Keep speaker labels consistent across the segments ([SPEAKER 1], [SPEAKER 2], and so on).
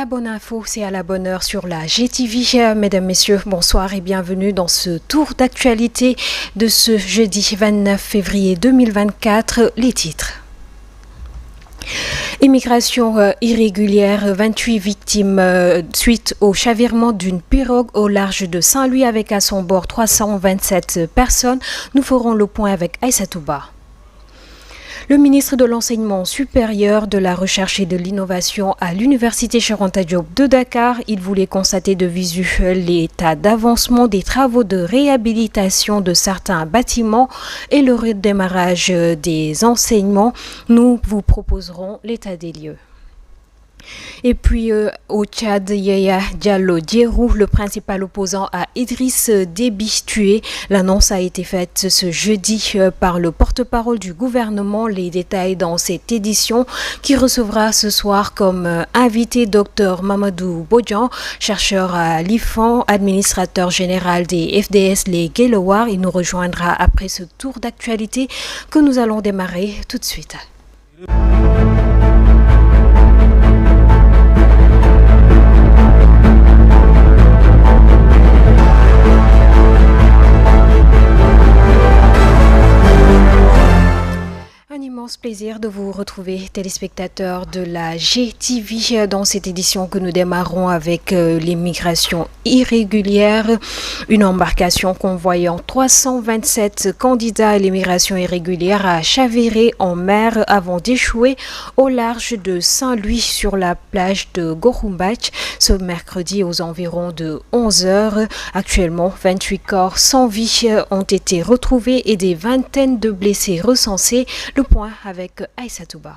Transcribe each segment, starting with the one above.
[SPEAKER 1] La bonne info, c'est à la bonne heure sur la GTV. Mesdames, Messieurs, bonsoir et bienvenue dans ce tour d'actualité de ce jeudi 29 février 2024. Les titres. Immigration irrégulière, 28 victimes suite au chavirement d'une pirogue au large de Saint-Louis avec à son bord 327 personnes. Nous ferons le point avec Aïssa Touba. Le ministre de l'Enseignement supérieur, de la Recherche et de l'Innovation à l'Université Cheikh Anta Diop de Dakar, il voulait constater de visu l'état d'avancement des travaux de réhabilitation de certains bâtiments et le redémarrage des enseignements. Nous vous proposerons l'état des lieux. Et puis au Tchad, Yaya Diallo Dierou, le principal opposant à Idriss Déby, tué. L'annonce a été faite ce jeudi par le porte-parole du gouvernement. Les détails dans cette édition qui recevra ce soir comme invité Dr Mamadou Bodian, chercheur à l'IFAN, administrateur général des FDS les Guelewar. Il nous rejoindra après ce tour d'actualité que nous allons démarrer tout de suite. Un immense plaisir de vous retrouver, téléspectateurs de la GTV, dans cette édition que nous démarrons avec l'immigration irrégulière. Une embarcation convoyant 327 candidats à l'immigration irrégulière a chaviré en mer avant d'échouer au large de Saint-Louis sur la plage de Gorumbach ce mercredi aux environs de 11h. Actuellement, 28 corps sans vie ont été retrouvés et des vingtaines de blessés recensés. Le point avec Aïssa Touba.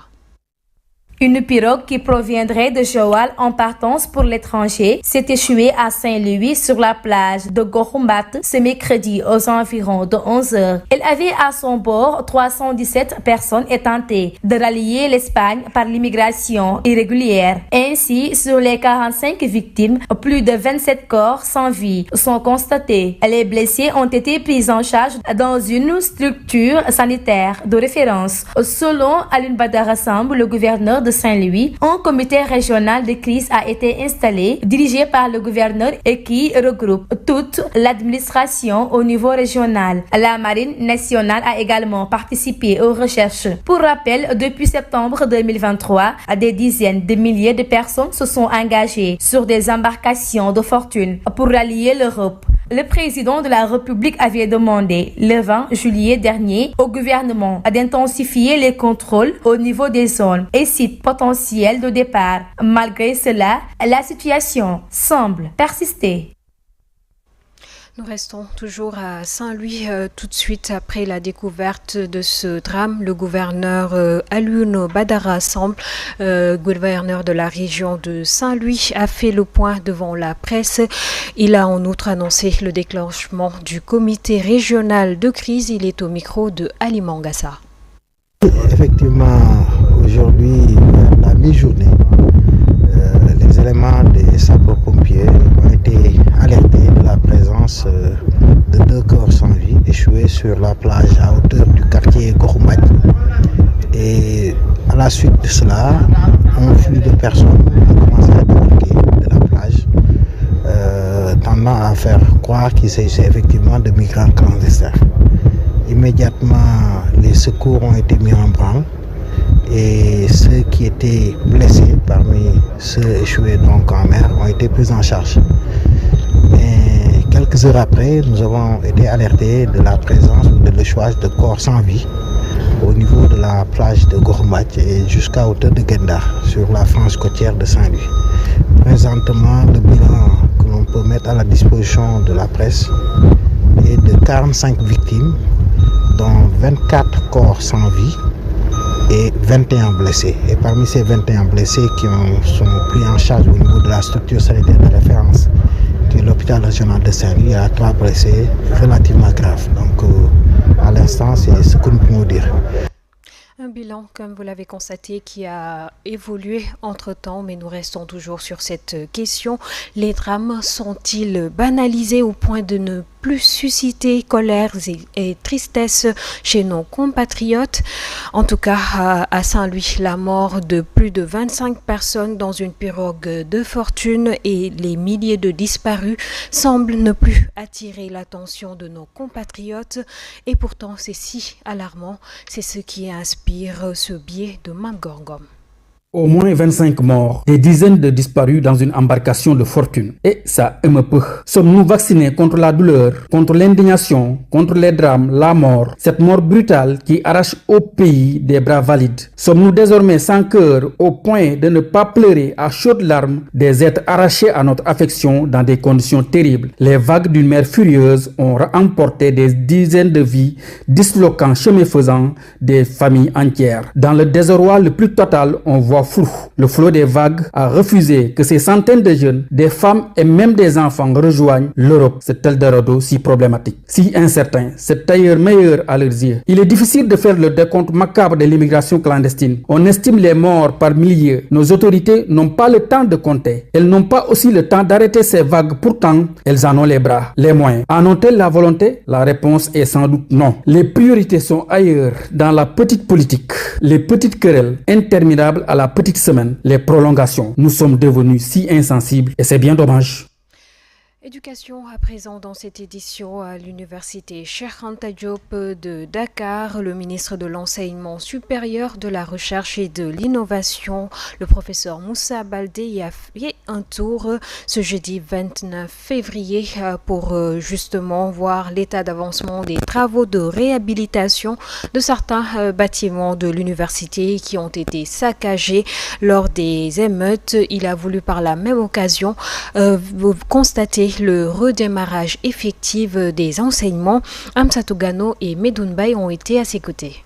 [SPEAKER 2] Une pirogue qui proviendrait de Joal en partance pour l'étranger s'est échouée à Saint-Louis sur la plage de Gorumbat ce mercredi aux environs de 11h. Elle avait à son bord 317 personnes et tenté de rallier l'Espagne par l'immigration irrégulière. Ainsi, sur les 45 victimes, plus de 27 corps sans vie sont constatés. Les blessés ont été pris en charge dans une structure sanitaire de référence. Selon Alioune Badara Samb, le gouverneur de Saint-Louis, un comité régional de crise a été installé, dirigé par le gouverneur et qui regroupe toute l'administration au niveau régional. La Marine nationale a également participé aux recherches. Pour rappel, depuis septembre 2023, des dizaines de milliers de personnes se sont engagées sur des embarcations de fortune pour rallier l'Europe. Le président de la République avait demandé le 20 juillet dernier au gouvernement d'intensifier les contrôles au niveau des zones et sites potentiels de départ. Malgré cela, la situation semble persister.
[SPEAKER 1] Nous restons toujours à Saint-Louis tout de suite après la découverte de ce drame. Le gouverneur Alioune Badara Samb, gouverneur de la région de Saint-Louis, a fait le point devant la presse. Il a en outre annoncé le déclenchement du comité régional de crise. Il est au micro de Ali Mangassa.
[SPEAKER 3] Effectivement, aujourd'hui, à la mi-journée, les éléments des sapeurs-pompiers ont été alertés de la présence de 2 corps sans vie échoués sur la plage à hauteur du quartier Gorumbach. Et à la suite de cela, un flux de personnes a commencé à débarquer de la plage, tendant à faire croire qu'il s'agissait effectivement de migrants clandestins. Immédiatement, les secours ont été mis en branle et ceux qui étaient blessés parmi ceux échoués donc en mer ont été pris en charge. Mais quelques heures après, nous avons été alertés de la présence ou de l'échouage de corps sans vie au niveau de la plage de Gorumbach et jusqu'à hauteur de Gendar, sur la frange côtière de Saint-Louis. Présentement, le bilan que l'on peut mettre à la disposition de la presse est de 45 victimes, dont 24 corps sans vie et 21 blessés. Et parmi ces 21 blessés qui sont pris en charge au niveau de la structure sanitaire de référence, qui est l'hôpital régional de Saint-Louis, il y a 3 blessés relativement graves. Donc à l'instant, c'est ce que nous pouvons dire.
[SPEAKER 1] Un bilan, comme vous l'avez constaté, qui a évolué entre-temps, mais nous restons toujours sur cette question. Les drames sont-ils banalisés au point de ne plus suscité colère et tristesse chez nos compatriotes. En tout cas, à Saint-Louis, la mort de plus de 25 personnes dans une pirogue de fortune et les milliers de disparus semblent ne plus attirer l'attention de nos compatriotes. Et pourtant, c'est si alarmant. C'est ce qui inspire ce biais de Mangorgom.
[SPEAKER 4] Au moins 25 morts, des dizaines de disparus dans une embarcation de fortune. Et ça me peut. Sommes-nous vaccinés contre la douleur, contre l'indignation, contre les drames, la mort, cette mort brutale qui arrache au pays des bras valides? Sommes-nous désormais sans cœur au point de ne pas pleurer à chaudes larmes des êtres arrachés à notre affection dans des conditions terribles? Les vagues d'une mer furieuse ont emporté des dizaines de vies, disloquant, chemin faisant, des familles entières. Dans le désarroi le plus total, on voit flou. Le flot des vagues a refusé que ces centaines de jeunes, des femmes et même des enfants rejoignent l'Europe, cet Eldorado si problématique, si incertain, cet ailleurs meilleur à leurs yeux. Il est difficile de faire le décompte macabre de l'immigration clandestine. On estime les morts par milliers. Nos autorités n'ont pas le temps de compter. Elles n'ont pas aussi le temps d'arrêter ces vagues. Pourtant, elles en ont les bras, les moyens. En ont-elles la volonté? La réponse est sans doute non. Les priorités sont ailleurs, dans la petite politique, les petites querelles interminables à la petite semaine, les prolongations. Nous sommes devenus si insensibles et c'est bien dommage.
[SPEAKER 1] Éducation à présent dans cette édition à l'université Cheikh Anta Diop de Dakar. Le ministre de l'Enseignement supérieur, de la Recherche et de l'Innovation, le professeur Moussa Baldé, y a fait un tour ce jeudi 29 février pour justement voir l'état d'avancement des travaux de réhabilitation de certains bâtiments de l'université qui ont été saccagés lors des émeutes. Il a voulu par la même occasion constater le redémarrage effectif des enseignements. Amsatou Gano et Medoun Bay ont été à ses côtés.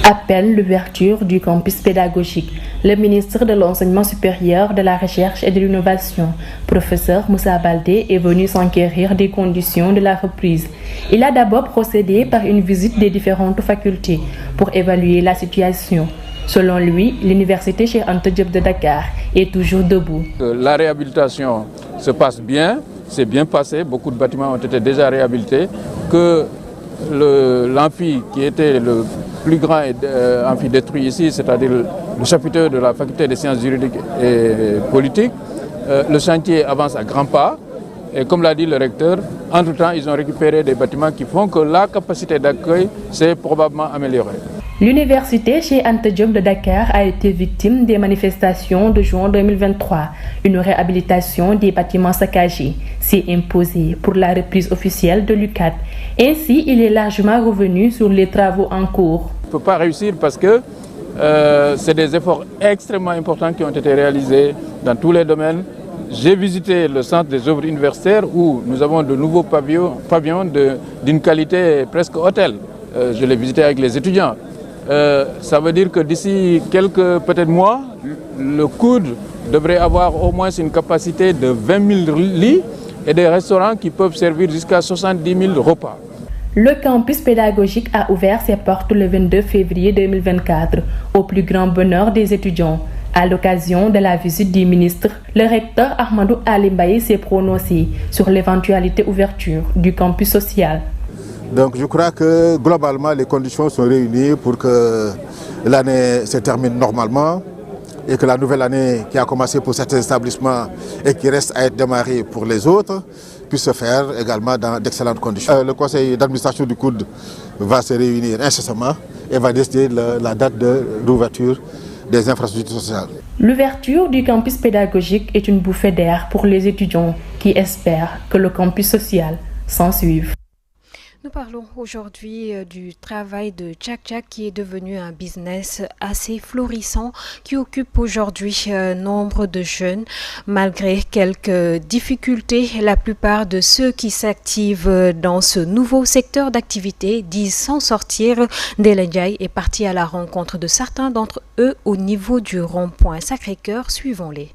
[SPEAKER 2] Appelle l'ouverture du campus pédagogique. Le ministre de l'Enseignement supérieur, de la Recherche et de l'Innovation, professeur Moussa Baldé, est venu s'enquérir des conditions de la reprise. Il a d'abord procédé par une visite des différentes facultés pour évaluer la situation. Selon lui, l'université Cheikh Anta Diop de Dakar est toujours debout.
[SPEAKER 5] La réhabilitation se passe bien, c'est bien passé, beaucoup de bâtiments ont été déjà réhabilités, que l'amphi qui était le plus grand amphi détruit ici, c'est-à-dire le chapiteau de la faculté des sciences juridiques et politiques, le chantier avance à grands pas. Et comme l'a dit le recteur, entre-temps, ils ont récupéré des bâtiments qui font que la capacité d'accueil s'est probablement améliorée.
[SPEAKER 2] L'université Cheikh Anta Diop de Dakar a été victime des manifestations de juin 2023. Une réhabilitation des bâtiments saccagés s'est imposée pour la reprise officielle de l'UCAD. Ainsi, il est largement revenu sur les travaux en cours.
[SPEAKER 5] On ne peut pas réussir parce que c'est des efforts extrêmement importants qui ont été réalisés dans tous les domaines. J'ai visité le centre des œuvres universitaires où nous avons de nouveaux pavillons d'une qualité presque hôtel. Je l'ai visité avec les étudiants. Ça veut dire que d'ici quelques peut-être mois, le COUD devrait avoir au moins une capacité de 20 000 lits et des restaurants qui peuvent servir jusqu'à 70 000 repas.
[SPEAKER 2] Le campus pédagogique a ouvert ses portes le 22 février 2024 au plus grand bonheur des étudiants. À l'occasion de la visite du ministre, le recteur Ahmadou Ali Mbaye s'est prononcé sur l'éventualité ouverture du campus social.
[SPEAKER 6] Donc je crois que globalement les conditions sont réunies pour que l'année se termine normalement et que la nouvelle année qui a commencé pour certains établissements et qui reste à être démarrée pour les autres puisse se faire également dans d'excellentes conditions. Le conseil d'administration du COUD va se réunir incessamment et va décider la date d'ouverture des infrastructures sociales.
[SPEAKER 2] L'ouverture du campus pédagogique est une bouffée d'air pour les étudiants qui espèrent que le campus social s'en suive.
[SPEAKER 1] Nous parlons aujourd'hui du travail de Tchak-Tchak qui est devenu un business assez florissant qui occupe aujourd'hui nombre de jeunes. Malgré quelques difficultés, la plupart de ceux qui s'activent dans ce nouveau secteur d'activité disent s'en sortir. Ndella Ndiaye est parti à la rencontre de certains d'entre eux au niveau du rond-point Sacré-Cœur. Suivons-les.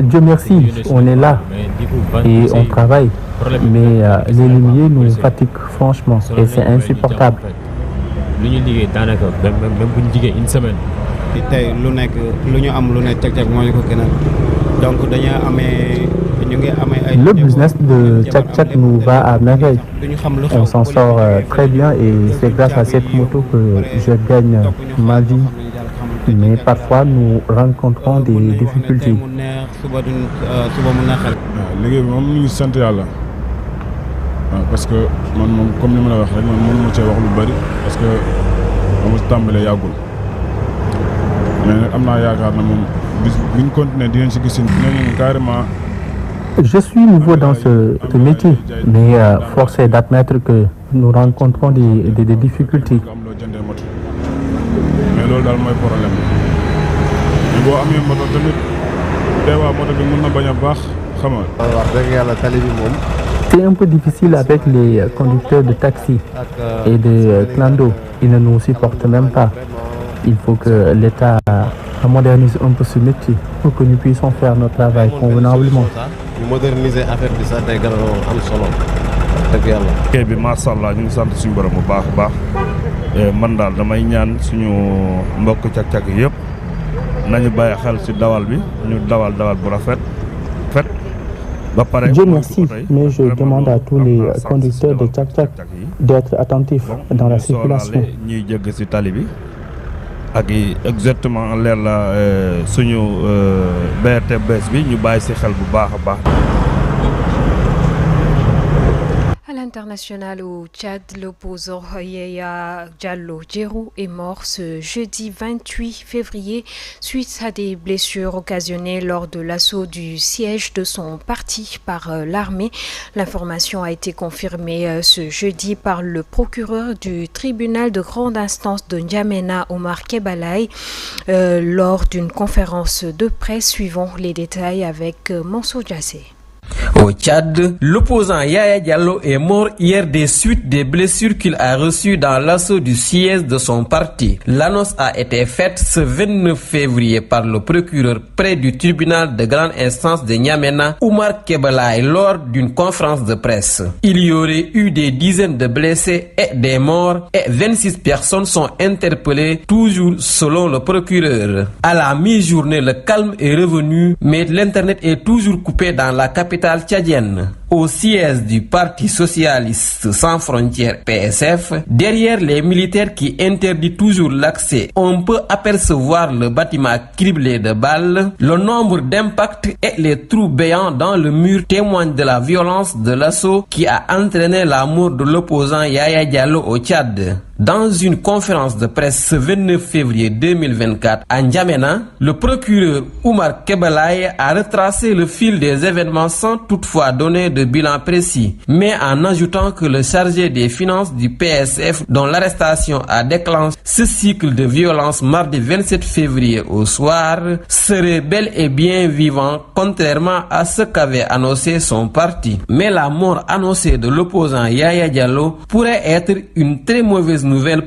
[SPEAKER 7] Dieu merci, on est là et on travaille, mais les lumières nous fatiguent franchement et c'est insupportable.
[SPEAKER 8] Donc dañu amee ñu
[SPEAKER 7] Le business de Tchak nous va à merveille. On s'en sort très bien et c'est grâce à cette moto que je gagne ma vie. Mais parfois nous rencontrons des difficultés.
[SPEAKER 8] Parce que comme ni ma la wax rek man mënuma cee wax lu bari parce que dama tàmbalee yàggul mais nag am naa yaakaar na moom bis bu ñu continuer di ngeen si gis ne carrément.
[SPEAKER 7] Je suis nouveau dans ce métier, mais force est d'admettre que nous rencontrons des difficultés.
[SPEAKER 8] Mais loolu daal mooy problème mais boo amee moto tamit day waa moto bi mën na bañ a baax xam nga.
[SPEAKER 9] wax dëgg yàlla tali bi moom.
[SPEAKER 7] C'est un peu difficile avec les conducteurs de taxi et de clando. Ils ne nous supportent même pas. Il faut que l'État modernise un peu ce métier pour que nous puissions faire notre travail convenablement.
[SPEAKER 9] Moderniser affaire bi sax day gën a am solo dëgg yàlla.
[SPEAKER 8] kay bi macha allah ñu ngi sant suñu borom bu baax a baax man daal damay ñaan suñu mbokk cak-cak yëpp nañu bàyyi xel ci dawal bi ñu dawal bu rafet.
[SPEAKER 7] Dieu merci, mais je demande à tous les conducteurs de tchak-tchak d'être attentifs dans la circulation.
[SPEAKER 8] ñuy jégg ci tali bi ak exactement leer la suñu BRT bees bi ñu bàyyi ci xel bu baax a baax.
[SPEAKER 1] À l'international au Tchad, l'opposant Yaya Diallo Djerou est mort ce jeudi 28 février suite à des blessures occasionnées lors de l'assaut du siège de son parti par l'armée. L'information a été confirmée ce jeudi par le procureur du tribunal de grande instance de N'Djamena, Omar Kebalay, lors d'une conférence de presse. Suivant les détails avec Mansour Diassé.
[SPEAKER 10] Au Tchad, l'opposant Yaya Diallo est mort hier des suites des blessures qu'il a reçues dans l'assaut du siège de son parti. L'annonce a été faite ce 29 février par le procureur près du tribunal de grande instance de N'Djamena, Omar Kebalay, lors d'une conférence de presse. Il y aurait eu des dizaines de blessés et des morts et 26 personnes sont interpellées, toujours selon le procureur. À la mi-journée, le calme est revenu, mais l'internet est toujours coupé dans la capitale tchadienne. Au siège du Parti socialiste sans frontières PSF, derrière les militaires qui interdisent toujours l'accès, on peut apercevoir le bâtiment criblé de balles. Le nombre d'impacts et les trous béants dans le mur témoignent de la violence de l'assaut qui a entraîné la mort de l'opposant Yaya Diallo au Tchad. Dans une conférence de presse ce 29 février 2024 à N'Djamena, le procureur Omar Kebalay a retracé le fil des événements sans toutefois donner de bilan précis, mais en ajoutant que le chargé des finances du PSF, dont l'arrestation a déclenché ce cycle de violence mardi 27 février au soir, serait bel et bien vivant, contrairement à ce qu'avait annoncé son parti. Mais la mort annoncée de l'opposant Yaya Diallo pourrait être une très mauvaise nouvelle